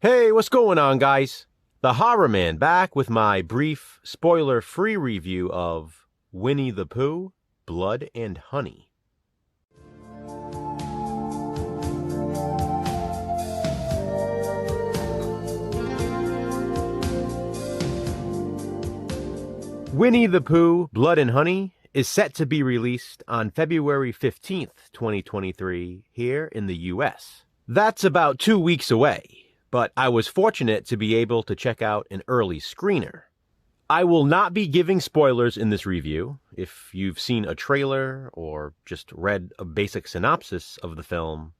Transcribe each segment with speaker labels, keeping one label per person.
Speaker 1: Hey, what's going on, guys? The Horror Man back with my brief, spoiler-free review of Winnie the Pooh, Blood and Honey. Winnie the Pooh, Blood and Honey is set to be released on February 15th, 2023, here in the US. That's about 2 weeks away. But I was fortunate to be able to check out an early screener. I will not be giving spoilers in this review. If you've seen a trailer or just read a basic synopsis of the film,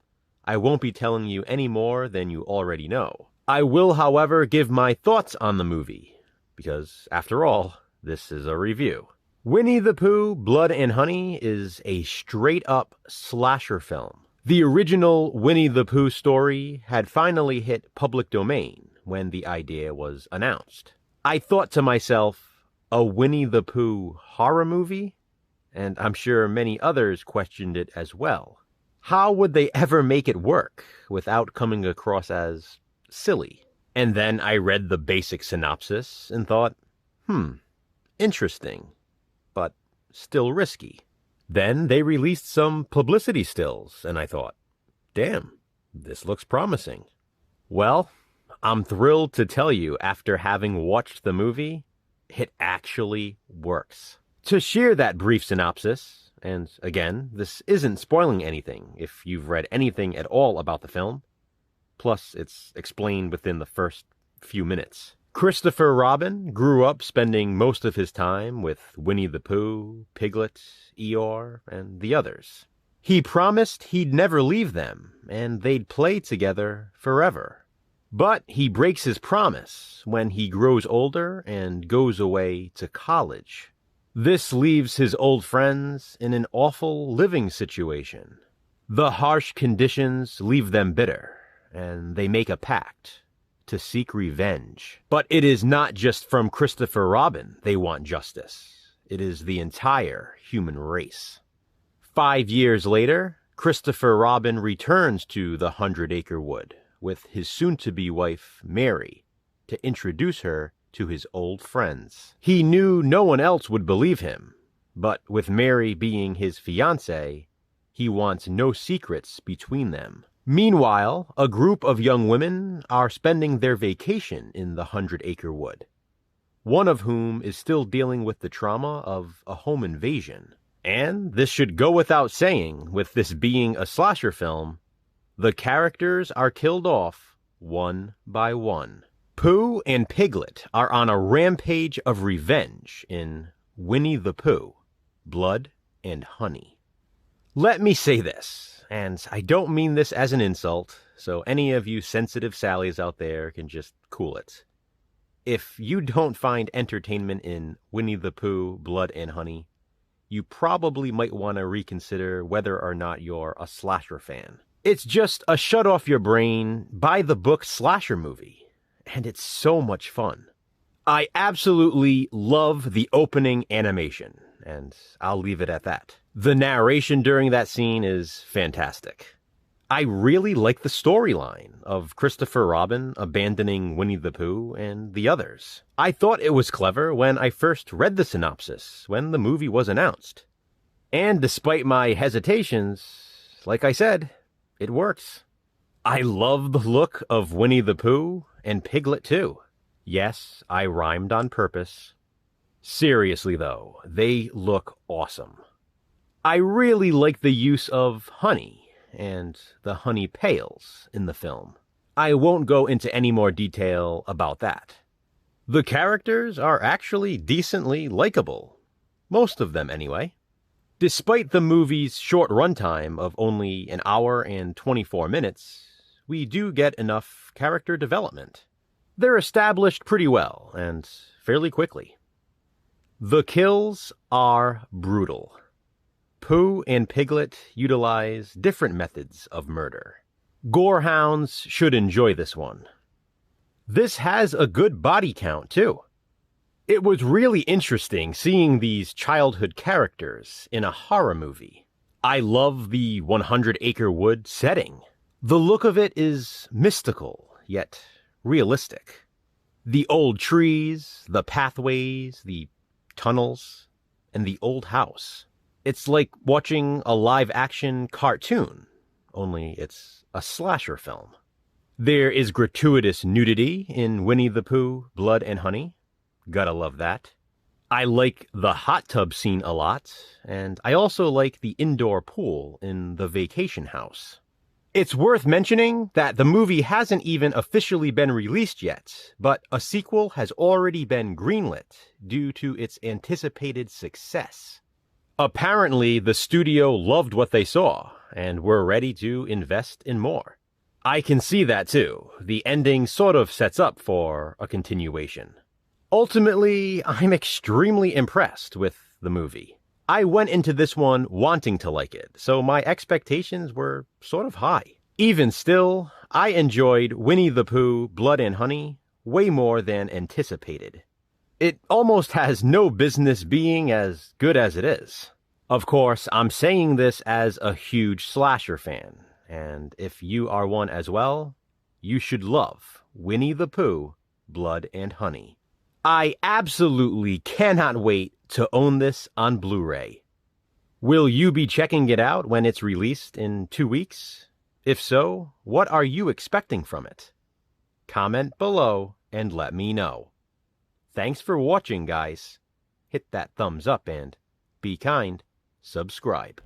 Speaker 1: I won't be telling you any more than you already know. I will, however, give my thoughts on the movie, because, after all, this is a review. Winnie the Pooh, Blood and Honey is a straight-up slasher film. The original Winnie the Pooh story had finally hit public domain when the idea was announced. I thought to myself, a Winnie the Pooh horror movie? And I'm sure many others questioned it as well. How would they ever make it work without coming across as silly? And then I read the basic synopsis and thought, interesting, but still risky. Then they released some publicity stills, and I thought, damn, this looks promising. Well, I'm thrilled to tell you, after having watched the movie, it actually works. To share that brief synopsis, and again, this isn't spoiling anything if you've read anything at all about the film, plus it's explained within the first few minutes. Christopher Robin grew up spending most of his time with Winnie the Pooh, Piglet, Eeyore, and the others. He promised he'd never leave them, and they'd play together forever. But he breaks his promise when he grows older and goes away to college. This leaves his old friends in an awful living situation. The harsh conditions leave them bitter, and they make a pact to seek revenge. But it is not just from Christopher Robin they want justice. It is the entire human race. 5 years later, Christopher Robin returns to the 100-Acre Wood with his soon-to-be wife, Mary, to introduce her to his old friends. He knew no one else would believe him, but with Mary being his fiancée, he wants no secrets between them. Meanwhile, a group of young women are spending their vacation in the 100-Acre Wood, one of whom is still dealing with the trauma of a home invasion. And this should go without saying, with this being a slasher film, the characters are killed off one by one. Pooh and Piglet are on a rampage of revenge in Winnie the Pooh, Blood and Honey. Let me say this, and I don't mean this as an insult, so any of you sensitive Sallies out there can just cool it. If you don't find entertainment in Winnie the Pooh, Blood and Honey, you probably might want to reconsider whether or not you're a slasher fan. It's just a shut-off-your-brain, by-the-book slasher movie, and it's so much fun. I absolutely love the opening animation, and I'll leave it at that. The narration during that scene is fantastic. I really like the storyline of Christopher Robin abandoning Winnie the Pooh and the others. I thought it was clever when I first read the synopsis when the movie was announced. And despite my hesitations, like I said, it works. I love the look of Winnie the Pooh and Piglet too. Yes, I rhymed on purpose. Seriously though, they look awesome. I really like the use of honey and the honey pails in the film. I won't go into any more detail about that. The characters are actually decently likable. Most of them anyway. Despite the movie's short runtime of only an hour and 24 minutes, we do get enough character development. They're established pretty well and fairly quickly. The kills are brutal. Pooh and Piglet utilize different methods of murder. Gorehounds should enjoy this one. This has a good body count, too. It was really interesting seeing these childhood characters in a horror movie. I love the 100-Acre Wood setting. The look of it is mystical, yet realistic. The old trees, the pathways, the tunnels, and the old house. It's like watching a live-action cartoon, only it's a slasher film. There is gratuitous nudity in Winnie the Pooh, Blood and Honey. Gotta love that. I like the hot tub scene a lot, and I also like the indoor pool in the vacation house. It's worth mentioning that the movie hasn't even officially been released yet, but a sequel has already been greenlit due to its anticipated success. Apparently, the studio loved what they saw, and were ready to invest in more. I can see that too. The ending sort of sets up for a continuation. Ultimately, I'm extremely impressed with the movie. I went into this one wanting to like it, so my expectations were sort of high. Even still, I enjoyed Winnie the Pooh, Blood and Honey way more than anticipated. It almost has no business being as good as it is. Of course, I'm saying this as a huge slasher fan, and if you are one as well, you should love Winnie the Pooh, Blood and Honey. I absolutely cannot wait to own this on Blu-ray. Will you be checking it out when it's released in 2 weeks? If so, what are you expecting from it? Comment below and let me know. Thanks for watching, guys. Hit that thumbs up and, be kind, subscribe.